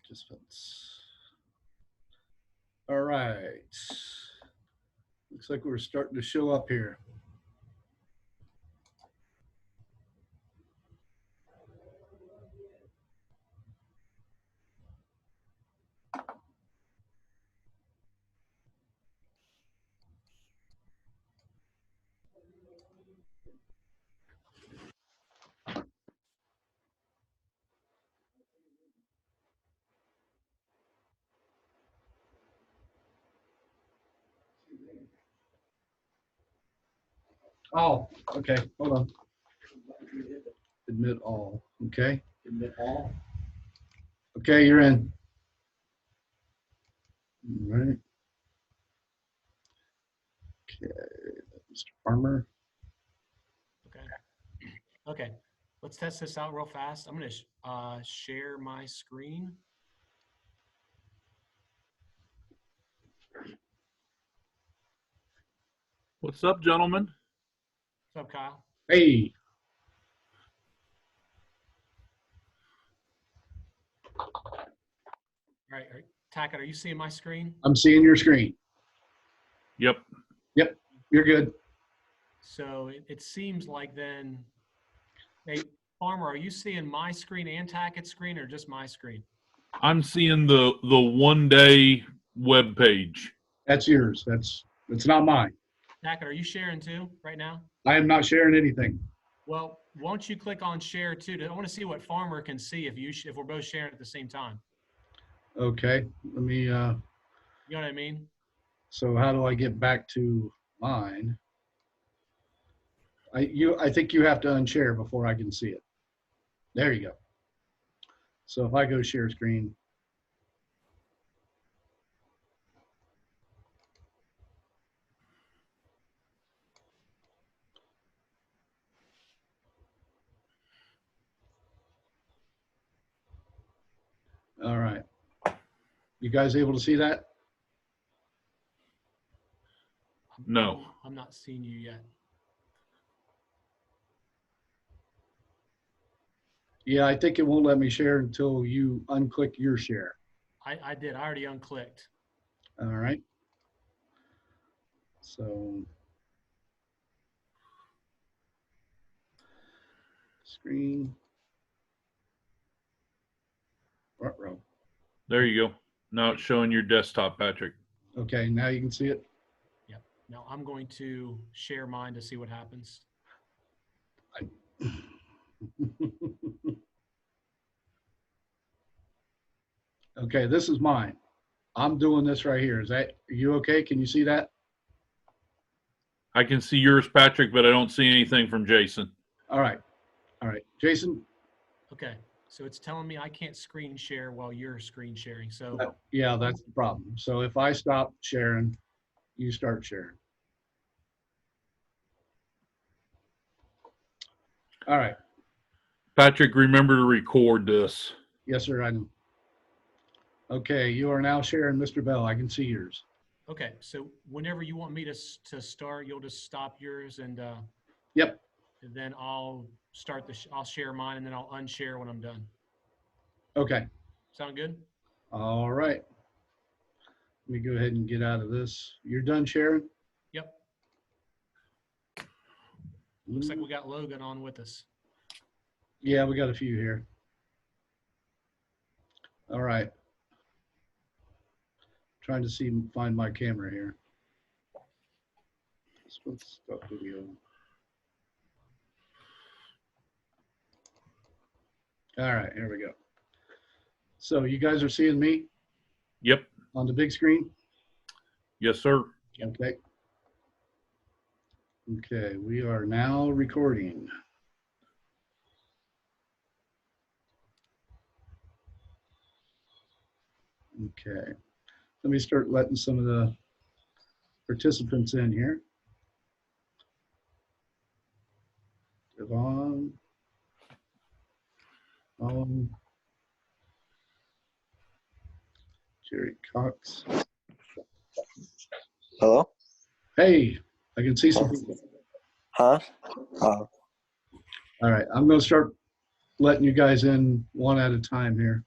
Participants. All right. Looks like we're starting to show up here. Oh, okay. Hold on. Admit all. Okay. Admit all. Okay, you're in. All right. Okay, Mr. Farmer. Okay. Okay. Let's test this out real fast. I'm going to share my screen. What's up, gentlemen? What's up, Kyle? Hey. All right. Tackett, are you seeing my screen? I'm seeing your screen. Yep. Yep, you're good. So it seems like then, hey, Farmer, are you seeing my screen and Tackett's screen or just my screen? I'm seeing the one-day web page. That's yours. It's not mine. Tackett, are you sharing too right now? I am not sharing anything. Well, won't you click on share too? I want to see what Farmer can see if we're both sharing at the same time. Okay, let me, You know what I mean? so how do I get back to mine? I think you have to unshare before I can see it. There you go. So if I go share screen. All right. You guys able to see that? No. I'm not seeing you yet. Yeah, I think it won't let me share until you unclick your share. I did. I already unclicked. All right. So screen. Ruh-roh. There you go. Now it's showing your desktop, Patrick. Okay, now you can see it. Yep. Now I'm going to share mine to see what happens. Okay, this is mine. I'm doing this right here. Are you okay? Can you see that? I can see yours, Patrick, but I don't see anything from Jason. All right. All right. Jason? Okay. So it's telling me I can't screen share while you're screen sharing. So Yeah, that's the problem. So if I stop sharing, you start sharing. All right. Patrick, remember to record this. Yes, sir, I know. Okay, you are now sharing, Mr. Bell. I can see yours. okay. So whenever you want me to start, you'll just stop yours and Yep. then I'll start I'll share mine and then I'll unshare when I'm done. Okay. Sound good? All right. Let me go ahead and get out of this. You're done sharing? Yep. Looks like we got Logan on with us. Yeah, we got a few here. All right. Trying to find my camera here. Let's start video. All right, here we go. So you guys are seeing me Yep. on the big screen? Yes, sir. Okay. Okay, we are now recording. Okay, let me start letting some of the participants in here. Devon, Jerry Cox. Hello? Hey, I can see some people. Huh? All right, I'm going to start letting you guys in one at a time here.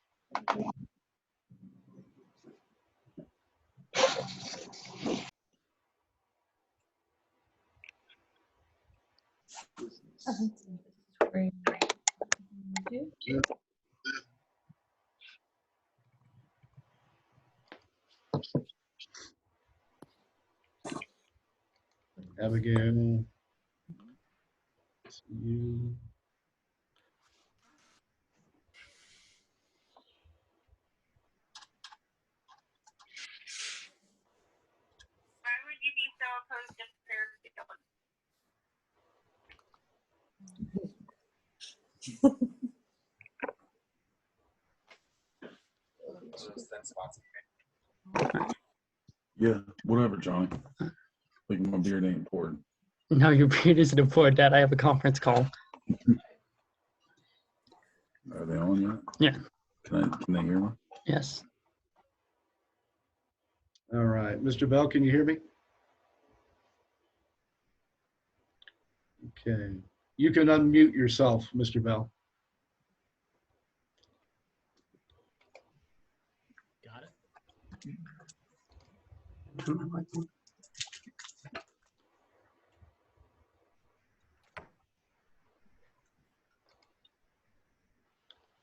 Abigail. You. Why would you be so opposed to Fairfield? Yeah, whatever, Johnny. Like my beard ain't important. No, your beard isn't important, Dad. I have a conference call. Are they on yet? Yeah. Can they hear me? Yes. All right, Mr. Bell, can you hear me? Okay, you can unmute yourself, Mr. Bell. Got it.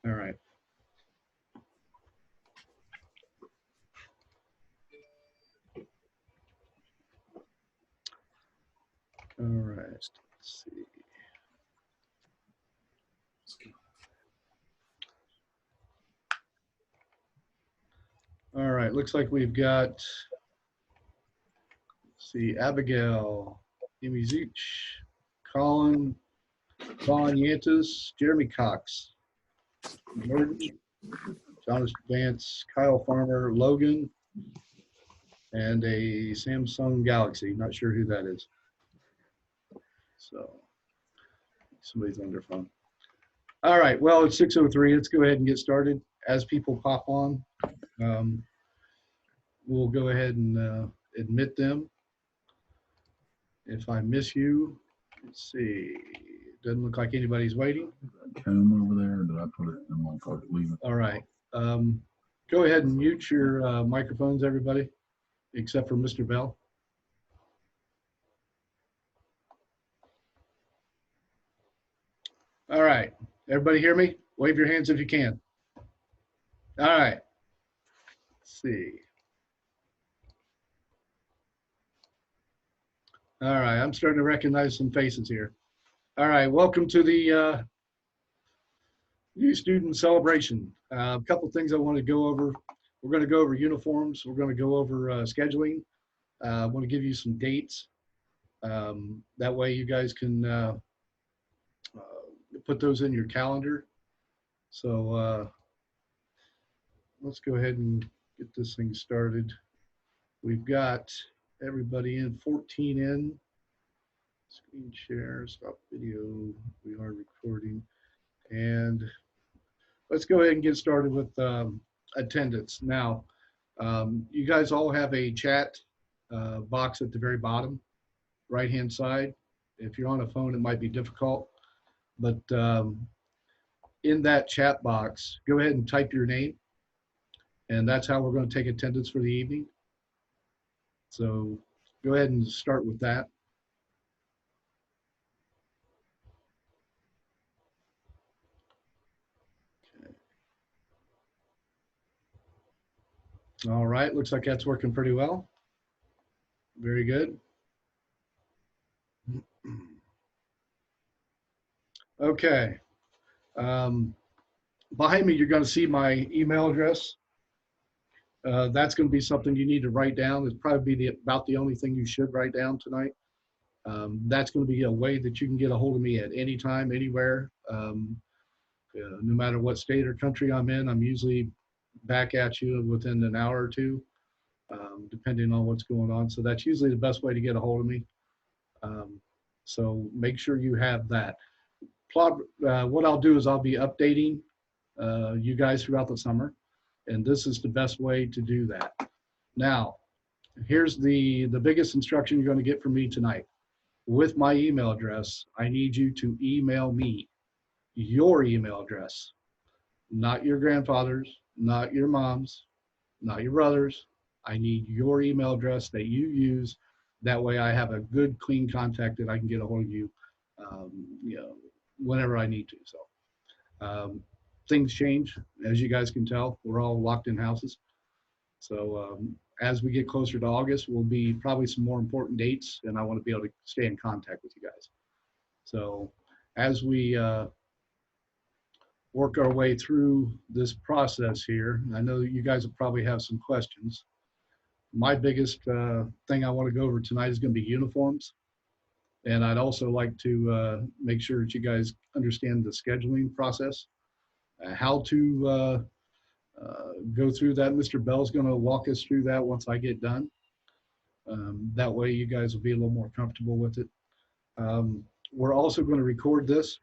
All right. All right, let's see. All right, looks like we've got, let's see, Abigail, Amy Zeech, Colin, Vaughn Yantis, Jeremy Cox, Jordan, Jonas Vance, Kyle Farmer, Logan, and a Samsung Galaxy. Not sure who that is. So somebody's on their phone. All right, well, it's 6:03. Let's go ahead and get started. As people pop on, we'll go ahead and admit them. If I miss you, let's see. Doesn't look like anybody's waiting. Comb over there, or did I put it in my car? Leave it. All right. Go ahead and mute your microphones, everybody, except for Mr. Bell. All right. Everybody hear me? Wave your hands if you can. All right. Let's see. All right. I'm starting to recognize some faces here. All right. Welcome to the new student celebration. A couple things I want to go over. We're going to go over uniforms. We're going to go over scheduling. I want to give you some dates. That way you guys can put those in your calendar. So let's go ahead and get this thing started. We've got everybody in, 14 in. Screen share, stop video. We are recording. And let's go ahead and get started with attendance. Now, you guys all have a chat box at the very bottom, right-hand side. If you're on a phone, it might be difficult. But in that chat box, go ahead and type your name. And that's how we're going to take attendance for the evening. So go ahead and start with that. Okay. All right, looks like that's working pretty well. Very good. Okay. Behind me, you're going to see my email address. That's going to be something you need to write down. It's probably about the only thing you should write down tonight. That's going to be a way that you can get a hold of me at any time, anywhere. No matter what state or country I'm in, I'm usually back at you within an hour or two, depending on what's going on. So that's usually the best way to get a hold of me. So make sure you have that. What I'll do is I'll be updating you guys throughout the summer, and this is the best way to do that. Now, here's the biggest instruction you're going to get from me tonight. With my email address, I need you to email me. your email address, not your grandfather's, not your mom's, not your brother's. I need your email address that you use. That way I have a good, clean contact that I can get a hold of you, you know, whenever I need to. So things change, as you guys can tell. We're all locked in houses. So as we get closer to August, will be probably some more important dates, and I want to be able to stay in contact with you guys. So as we work our way through this process here, I know that you guys will probably have some questions. My biggest thing I want to go over tonight is going to be uniforms. And I'd also like to make sure that you guys understand the scheduling process, how to go through that. Mr. Bell's going to walk us through that once I get done. That way you guys will be a little more comfortable with it. We're also going to record this.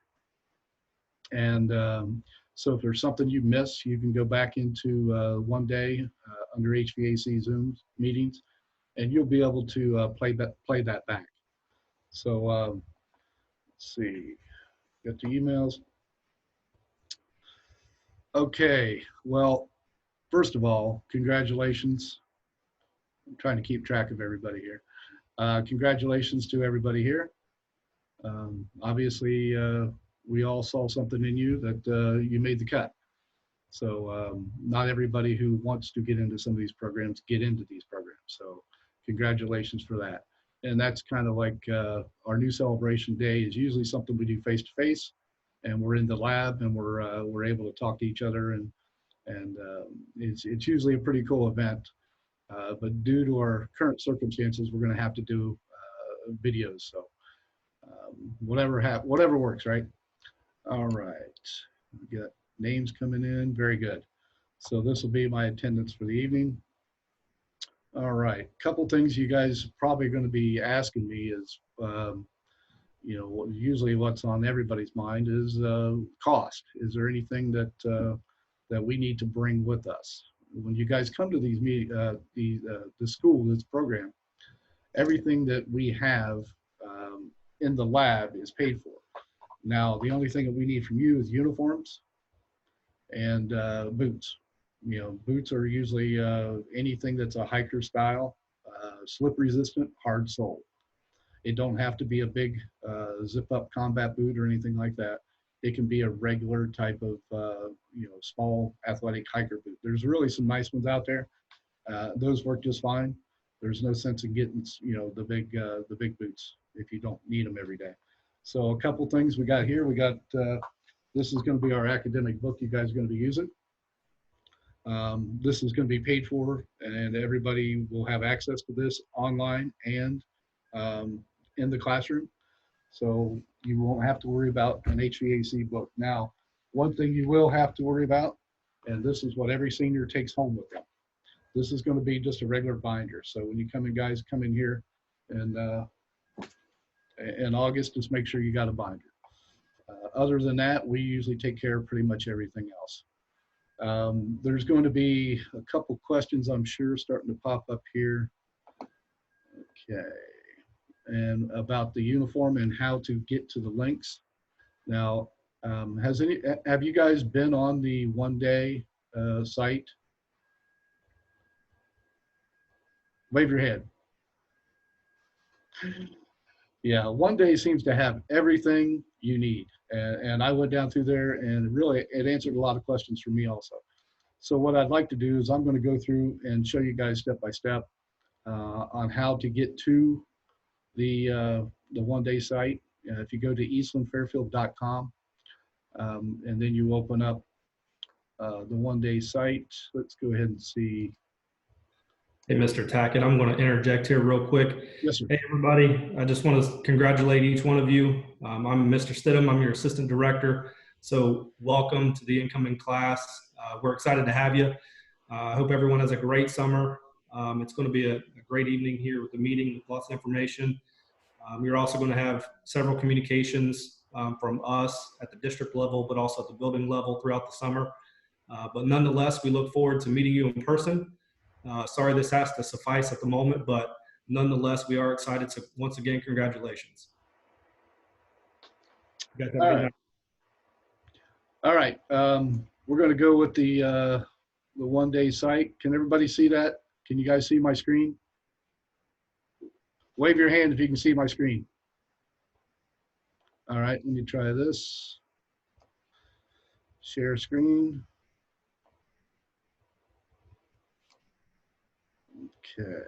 And so if there's something you miss, you can go back into one day under HVAC Zoom meetings, and you'll be able to play that back. So let's see, got the emails. Okay, well, first of all, congratulations. I'm trying to keep track of everybody here. Congratulations to everybody here. Obviously, we all saw something in you that you made the cut. So not everybody who wants to get into some of these programs get into these programs. So congratulations for that. And that's kind of like our new celebration day is usually something we do face to face, and we're in the lab and we're able to talk to each other, and it's usually a pretty cool event. But due to our current circumstances, we're going to have to do videos. So whatever works, right? All right, we got names coming in. Very good. So this will be my attendance for the evening. All right, couple things you guys probably going to be asking me is, you know, usually what's on everybody's mind is cost. Is there anything that that we need to bring with us when you guys come to these the school, this program? Everything that we have in the lab is paid for. Now, the only thing that we need from you is uniforms and boots. You know, boots are usually anything that's a hiker style, slip resistant, hard sole. It don't have to be a big zip up combat boot or anything like that. It can be a regular type of, you know, small athletic hiker boot. There's really some nice ones out there. Those work just fine. There's no sense in getting, you know, the big boots if you don't need them every day. So a couple things we got here. We got, this is going to be our academic book you guys are going to be using. This is going to be paid for, and everybody will have access to this online and in the classroom. So you won't have to worry about an HVAC book. Now, one thing you will have to worry about, and this is what every senior takes home with them. This is going to be just a regular binder. So when you come in, guys, come in here and in August, just make sure you got a binder. Other than that, we usually take care of pretty much everything else. There's going to be a couple questions, I'm sure, starting to pop up here. Okay. And about the uniform and how to get to the links. Now, have you guys been on the One Day site? Wave your head. Yeah, One Day seems to have everything you need. And I went down through there, and really it answered a lot of questions for me also. So what I'd like to do is I'm going to go through and show you guys step by step on how to get to the One Day site. If you go to Eastland-Fairfield.com and then you open up the One Day site, let's go ahead and see. Hey, Mr. Tackett, I'm going to interject here real quick. Yes, sir. Hey, everybody. I just want to congratulate each one of you. I'm Mr. Stidham. I'm your assistant director. So welcome to the incoming class. We're excited to have you. I hope everyone has a great summer. It's going to be a great evening here with the meeting with lots of information. We're also going to have several communications from us at the district level, but also at the building level throughout the summer. But nonetheless, we look forward to meeting you in person. Sorry this has to suffice at the moment, but nonetheless, we are excited. So once again, congratulations. All right. All right, we're going to go with the one-day site. Can everybody see that? Can you guys see my screen? Wave your hand if you can see my screen. All right, let me try this. Share screen. Okay.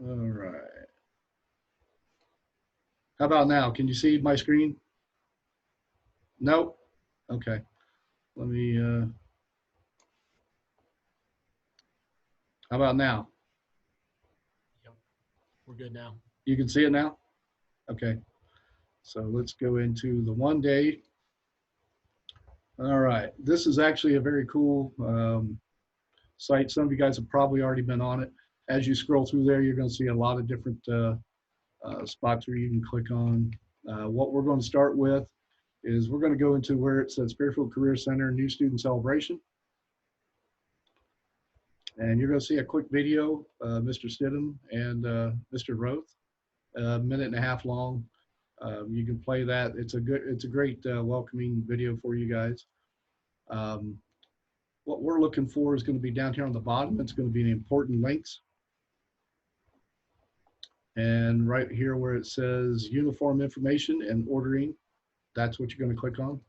All right. How about now? Can you see my screen? Nope. Okay. Let me, how about now? Yep. We're good now. You can see it now? Okay. So let's go into the one day. All right. This is actually a very cool site. Some of you guys have probably already been on it. As you scroll through there, you're going to see a lot of different spots where you can click on. What we're going to start with is we're going to go into where it says Fairfield Career Center New Student Celebration. And you're going to see a quick video, Mr. Stidham and Mr. Roth, a minute and a half long. You can play that. It's a great welcoming video for you guys. What we're looking for is going to be down here on the bottom. It's going to be the important links. And right here where it says uniform information and ordering, that's what you're going to click on.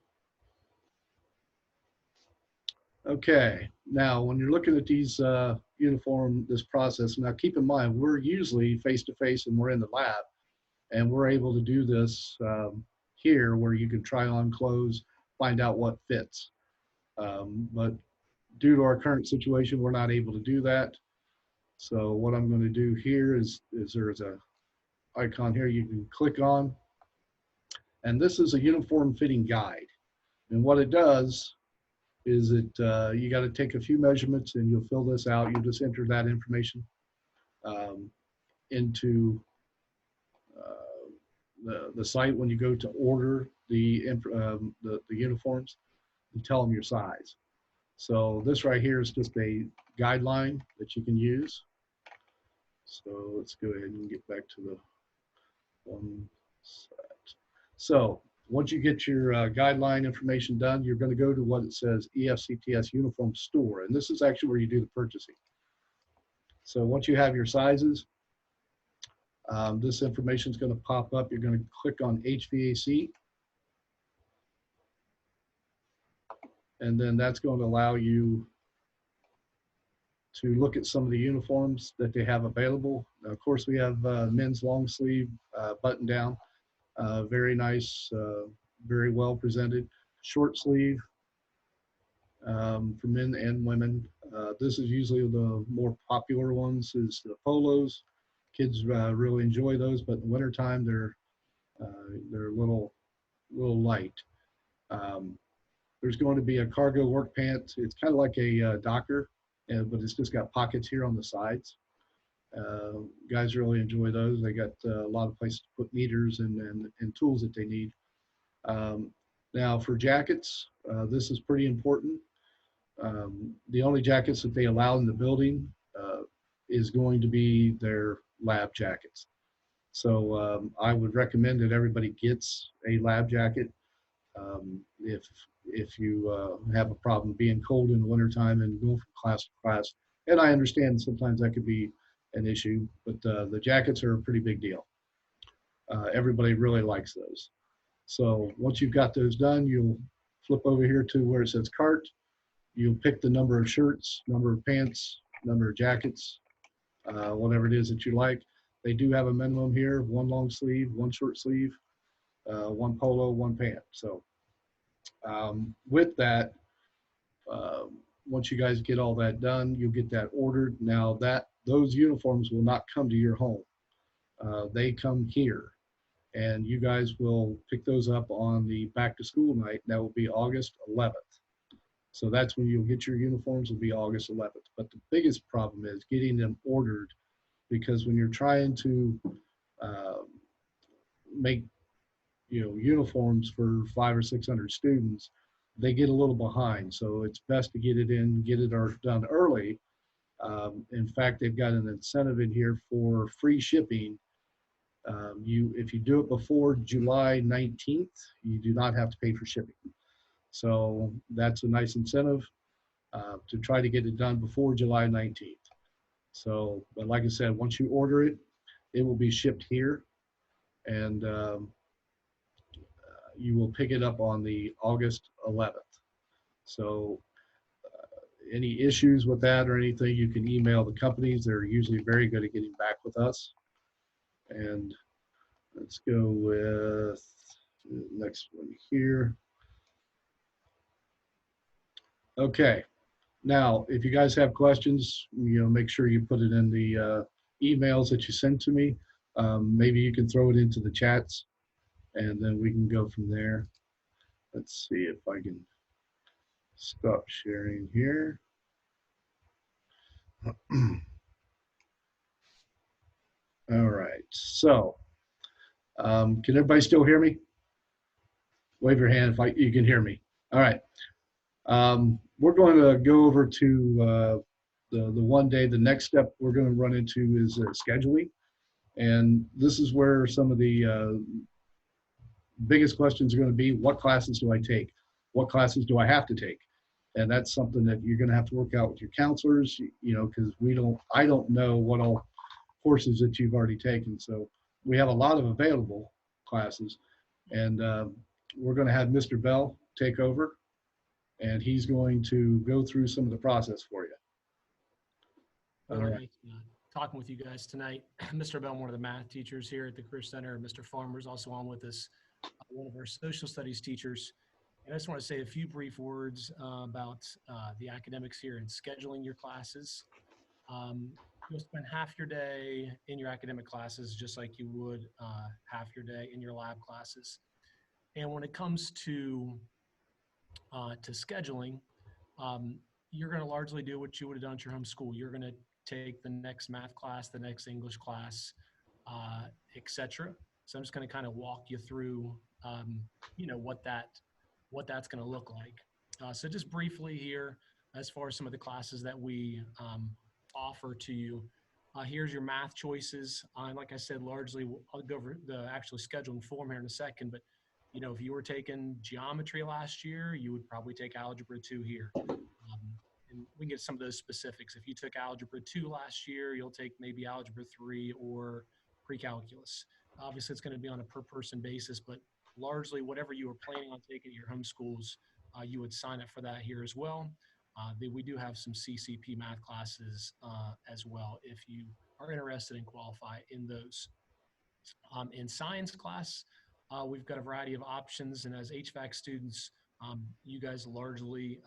Okay, now when you're looking at these this process, now keep in mind, we're usually face-to-face and we're in the lab, and we're able to do this here where you can try on clothes, find out what fits. But due to our current situation, we're not able to do that. So what I'm going to do here is there's a icon here you can click on, and this is a uniform fitting guide. And what it does is you got to take a few measurements and you'll fill this out. You'll just enter that information into the site when you go to order the uniforms, and tell them your size. So this right here is just a guideline that you can use. So let's go ahead and get back to the one set. So once you get your guideline information done, you're going to go to what it says EFCTS Uniform Store. And this is actually where you do the purchasing. So once you have your sizes, this information is going to pop up. You're going to click on HVAC. And then that's going to allow you to look at some of the uniforms that they have available. Now, of course, we have men's long sleeve button down. Very nice, very well presented. Short sleeve for men and women. This is usually the more popular ones is the polos. Kids really enjoy those, but in the wintertime, they're a little light. There's going to be a cargo work pant. It's kind of like a docker, but it's just got pockets here on the sides. Guys really enjoy those. They got a lot of places to put meters and tools that they need. Now for jackets, this is pretty important. The only jackets that they allow in the building is going to be their lab jackets. So I would recommend that everybody gets a lab jacket. If you have a problem being cold in the wintertime and going from class to class, and I understand sometimes that could be an issue, but the jackets are a pretty big deal. Everybody really likes those. So once you've got those done, you'll flip over here to where it says cart. You'll pick the number of shirts, number of pants, number of jackets, whatever it is that you like. They do have a minimum here, one long sleeve, one short sleeve, one polo, one pant. So with that, once you guys get all that done, you'll get that ordered. Now those uniforms will not come to your home. They come here, and you guys will pick those up on the back to school night. That will be August 11th. So that's when you'll get your uniforms, will be August 11th. But the biggest problem is getting them ordered, because when you're trying to make uniforms for 500 or 600 students, they get a little behind. So it's best to get it done early. In fact, they've got an incentive in here for free shipping If you do it before July 19th, you do not have to pay for shipping. So that's a nice incentive to try to get it done before July 19th. So, but like I said, once you order it, it will be shipped here, and you will pick it up on the August 11th. So any issues with that or anything, you can email the companies. They're usually very good at getting back with us. And let's go with the next one here. Okay. Now, if you guys have questions, make sure you put it in the emails that you send to me. Maybe you can throw it into the chats, and then we can go from there. Let's see if I can stop sharing here. All right, so can everybody still hear me? Wave your hand if you can hear me. All right. We're going to go over to the one day. The next step we're going to run into is scheduling. And this is where some of the biggest questions are going to be: what classes do I take? What classes do I have to take? And that's something that you're going to have to work out with your counselors, because I don't know what all courses that you've already taken. So we have a lot of available classes, and we're going to have Mr. Bell take over, and he's going to go through some of the process for you. All Really right. nice, talking with you guys tonight. Mr. Bell, one of the math teachers here at the Career Center. Mr. Farmer is also on with us, one of our social studies teachers. And I just want to say a few brief words about the academics here and scheduling your classes. You'll spend half your day in your academic classes just like you would half your day in your lab classes. And when it comes to scheduling, you're going to largely do what you would have done at your home school. You're going to take the next math class, the next English class, etc. So I'm just going to kind of walk you through, what that's going to look like. So just briefly here, as far as some of the classes that we offer to you, here's your math choices. Like I said, largely I'll go over the actual scheduling form here in a second, but if you were taking geometry last year, you would probably take algebra 2 here. And we can get some of those specifics. If you took algebra 2 last year, you'll take maybe algebra 3 or pre-calculus. Obviously, it's going to be on a per person basis, but largely whatever you were planning on taking at your home schools, you would sign up for that here as well. We do have some CCP math classes as well if you are interested and qualify in those. In science class, we've got a variety of options, and as HVAC students, you guys largely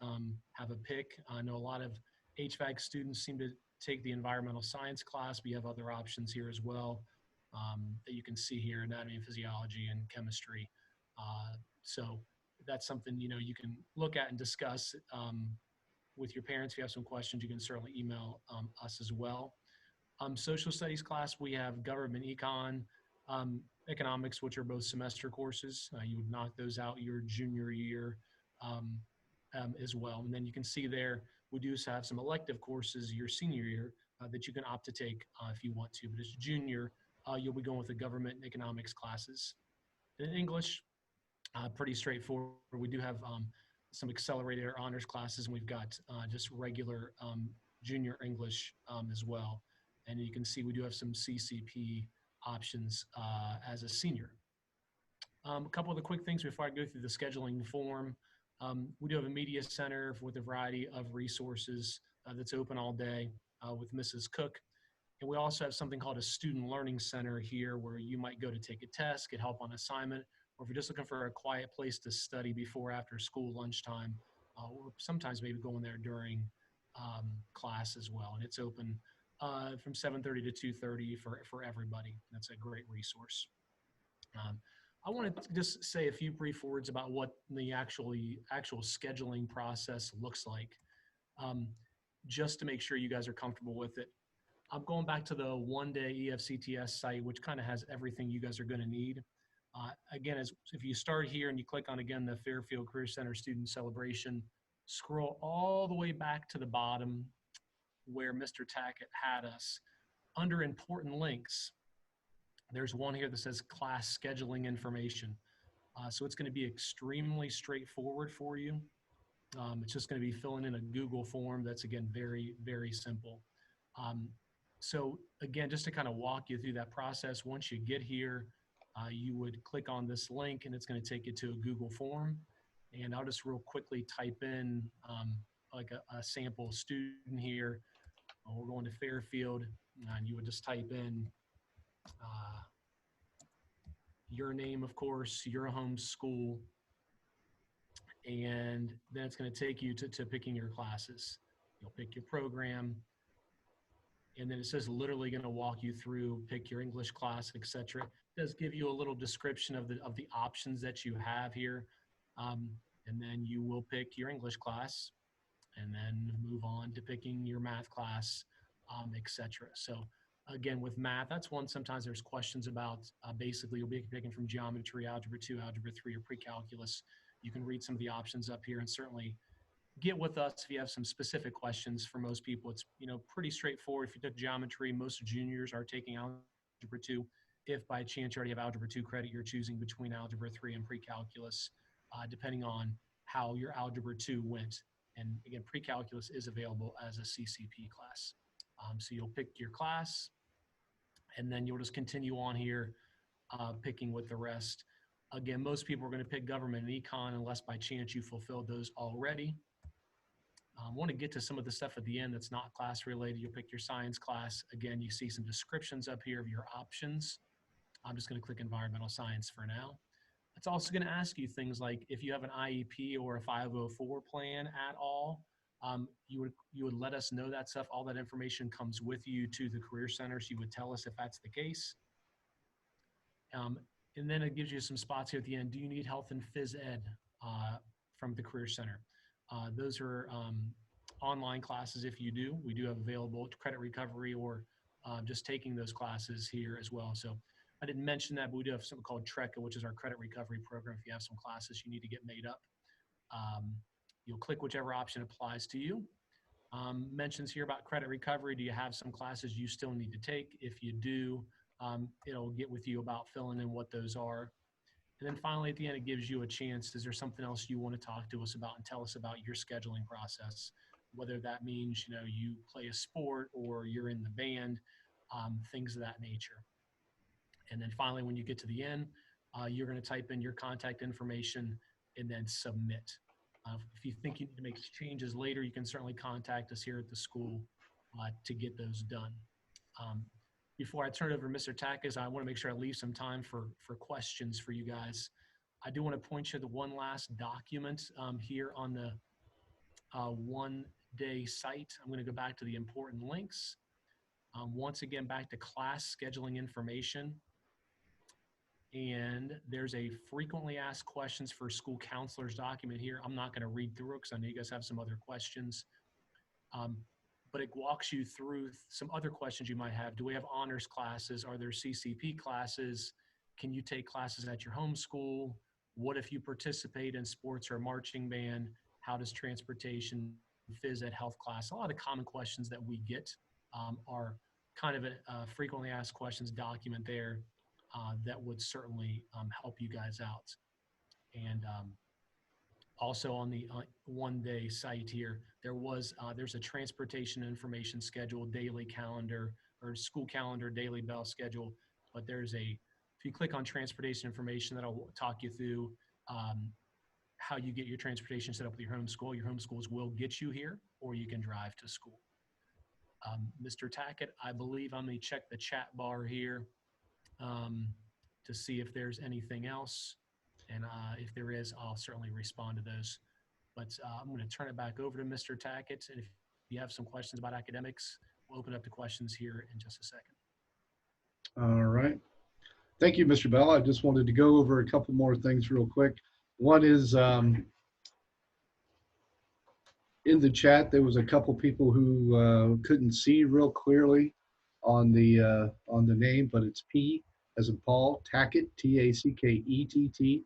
have a pick. I know a lot of HVAC students seem to take the environmental science class. We have other options here as well that you can see here: anatomy and physiology and chemistry. So that's something you can look at and discuss with your parents. If you have some questions, you can certainly email us as well. Social studies class, we have government econ, economics, which are both semester courses. You would knock those out your junior year as well. And then you can see there, we do have some elective courses your senior year that you can opt to take if you want to. But as junior, you'll be going with the government and economics classes. In English, pretty straightforward. We do have some accelerated or honors classes, and we've got just regular junior English as well. And you can see we do have some CCP options as a senior. A couple of the quick things before I go through the scheduling form. We do have a media center with a variety of resources that's open all day with Mrs. Cook. And we also have something called a student learning center here where you might go to take a test, get help on assignment, or if you're just looking for a quiet place to study before, after school, lunchtime, or sometimes maybe going there during class as well. And it's open from 7:30 to 2:30 for everybody. That's a great resource. I want to just say a few brief words about what the actual scheduling process looks like, just to make sure you guys are comfortable with it. I'm going back to the one-day EFCTS site, which kind of has everything you guys are going to need. Again, if you start here and you click on, again, the Fairfield Career Center Student Celebration, scroll all the way back to the bottom where Mr. Tackett had us. Under important links, There's one here that says class scheduling information. So it's going to be extremely straightforward for you. It's just going to be filling in a Google form that's, again, very, very simple. So again, just to kind of walk you through that process, once you get here, you would click on this link and it's going to take you to a Google form. And I'll just real quickly type in like a sample student here. We're going to Fairfield, and you would just type in your name, of course, your home school, and then it's going to take you to picking your classes. You'll pick your program, and then it says literally going to walk you through, pick your English class, etc. It does give you a little description of the options that you have here, and then you will pick your English class, and then move on to picking your math class, etc. So again, with math, that's one sometimes there's questions about. Basically, you'll be picking from geometry, algebra 2, algebra 3, or pre-calculus. You can read some of the options up here and certainly get with us if you have some specific questions. For most people, it's pretty straightforward. If you took geometry, most juniors are taking algebra 2. If by chance you already have algebra 2 credit, you're choosing between algebra 3 and pre-calculus, depending on how your algebra 2 went. And again, pre-calculus is available as a CCP class. So you'll pick your class, and then you'll just continue on here, picking with the rest. Again, most people are going to pick government and econ unless by chance you fulfilled those already. I want to get to some of the stuff at the end that's not class related. You'll pick your science class. Again, you see some descriptions up here of your options. I'm just going to click environmental science for now. It's also going to ask you things like if you have an IEP or a 504 plan at all, you would let us know that stuff. All that information comes with you to the Career Center, so you would tell us if that's the case. And then it gives you some spots here at the end. Do you need health and phys ed from the Career Center? Those are online classes if you do. We do have available credit recovery or just taking those classes here as well. So I didn't mention that, but we do have something called TRECA, which is our credit recovery program. If you have some classes you need to get made up, you'll click whichever option applies to you. Mentions here about credit recovery. Do you have some classes you still need to take? If you do, it'll get with you about filling in what those are. And then finally, at the end, it gives you a chance. Is there something else you want to talk to us about and tell us about your scheduling process? Whether that means, you play a sport or you're in the band, things of that nature. And then finally, when you get to the end, you're going to type in your contact information and then submit. If you think you need to make changes later, you can certainly contact us here at the school to get those done. Before I turn it over to Mr. Takas, I want to make sure I leave some time for questions for you guys. I do want to point you to one last document here on the one-day site. I'm going to go back to the important links. Once again, back to class scheduling information. And there's a frequently asked questions for school counselors document here. I'm not going to read through it because I know you guys have some other questions. But it walks you through some other questions you might have. Do we have honors classes? Are there CCP classes? Can you take classes at your home school? What if you participate in sports or marching band? How does transportation, phys ed, health class? A lot of the common questions that we get are kind of a frequently asked questions document there that would certainly help you guys out. And also on the one-day site here, there's a transportation information schedule, daily calendar, or school calendar, daily bell schedule. But if you click on transportation information, that'll talk you through how you get your transportation set up with your home school. Your home schools will get you here, or you can drive to school. Mr. Tackett, I believe I'm going to check the chat bar here to see if there's anything else. And if there is, I'll certainly respond to those. But I'm going to turn it back over to Mr. Tackett. And if you have some questions about academics, we'll open up the questions here in just a second. All right. Thank you, Mr. Bell. I just wanted to go over a couple more things real quick. One is in the chat, there was a couple people who couldn't see real clearly on the name, but it's P as in Paul, Tackett, Tackett,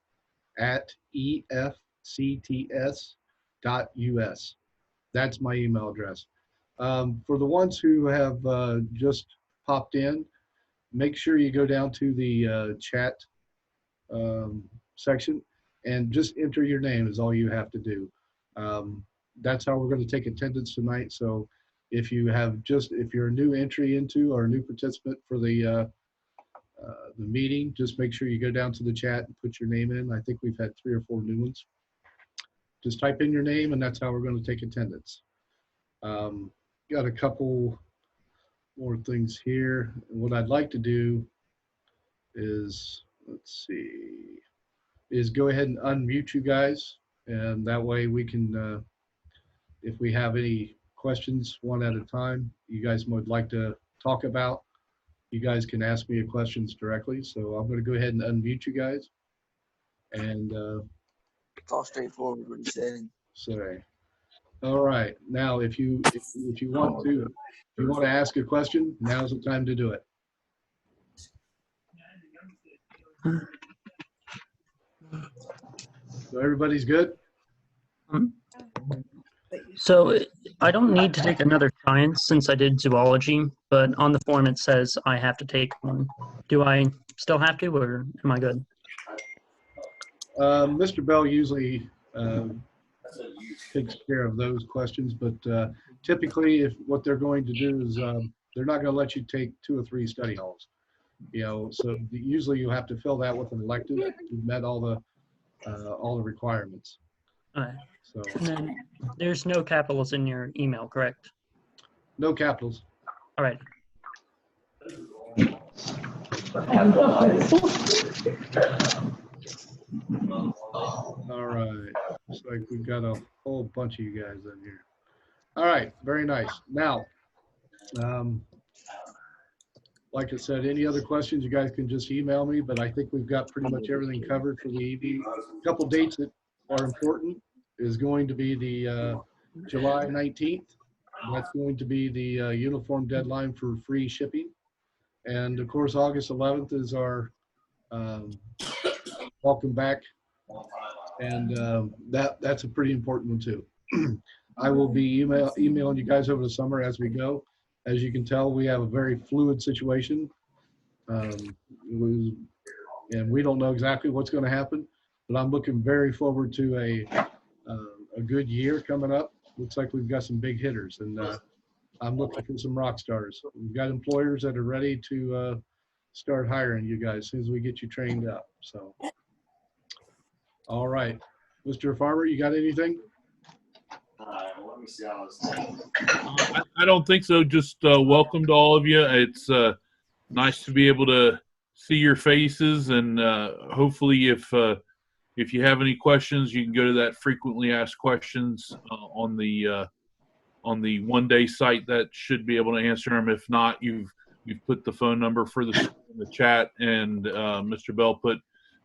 at efcts.us. That's my email address. For the ones who have just popped in, make sure you go down to the chat section and just enter your name is all you have to do. That's how we're going to take attendance tonight. So if you're a new entry into or a new participant for the meeting, just make sure you go down to the chat and put your name in. I think we've had 3 or 4 new ones. Just type in your name, and that's how we're going to take attendance. Got a couple more things here. What I'd like to do is, let's see, is go ahead and unmute you guys, and that way we can, if we have any questions one at a time you guys would like to talk about, you guys can ask me your questions directly. So I'm going to go ahead and unmute you guys. And It's all straightforward what he said. say, all right, now if you want to ask a question, now's the time to do it. So everybody's good? So I don't need to take another science since I did zoology, but on the form it says I have to take one. Do I still have to, or am I good? Mr. Bell usually takes care of those questions, but typically if what they're going to do is they're not going to let you take 2 or 3 study halls. So usually you have to fill that with an elective. You've met all the requirements. All right. So And then there's no capitals in your email, correct? no capitals. All right. All right. Looks like we've got a whole bunch of you guys in here. All right. Very nice. Now, like I said, any other questions, you guys can just email me, but I think we've got pretty much everything covered for the evening. A couple dates that are important is going to be the July 19th. That's going to be the uniform deadline for free shipping. And of course, August 11th is our welcome back. And that's a pretty important one too. I will be emailing you guys over the summer as we go. As you can tell, we have a very fluid situation. And we don't know exactly what's going to happen, but I'm looking very forward to a good year coming up. Looks like we've got some big hitters, and I'm looking for some rock stars. We've got employers that are ready to start hiring you guys as soon as we get you trained up. So, all right, Mr. Farmer, you got anything? Let me see how this I don't think so. Just welcome to all of you. It's nice to be able to see your faces, and hopefully if you have any questions, you can go to that frequently asked questions on the one-day site. That should be able to answer them. If not, you've put the phone number for the school in the chat, and Mr. Bell put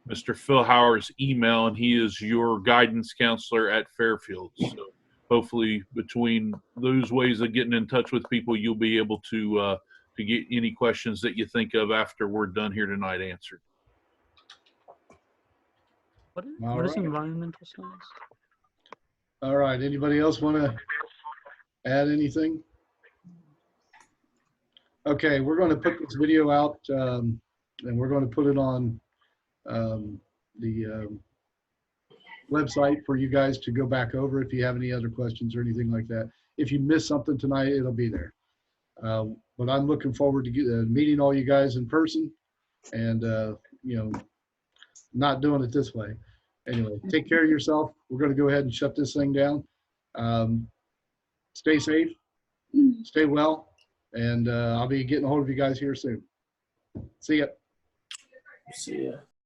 Mr. Phil Howard's email, and he is your guidance counselor at Fairfield. So hopefully between those ways of getting in touch with people, you'll be able to get any questions that you think of after we're done here tonight answered. What is environmental science? All right. Anybody else want to add anything? Okay, we're going to put this video out, and we're going to put it on the website for you guys to go back over if you have any other questions or anything like that. If you missed something tonight, it'll be there. But I'm looking forward to meeting all you guys in person, and not doing it this way. Anyway, take care of yourself. We're going to go ahead and shut this thing down. Stay safe, stay well, and I'll be getting a hold of you guys here soon. See ya. See ya.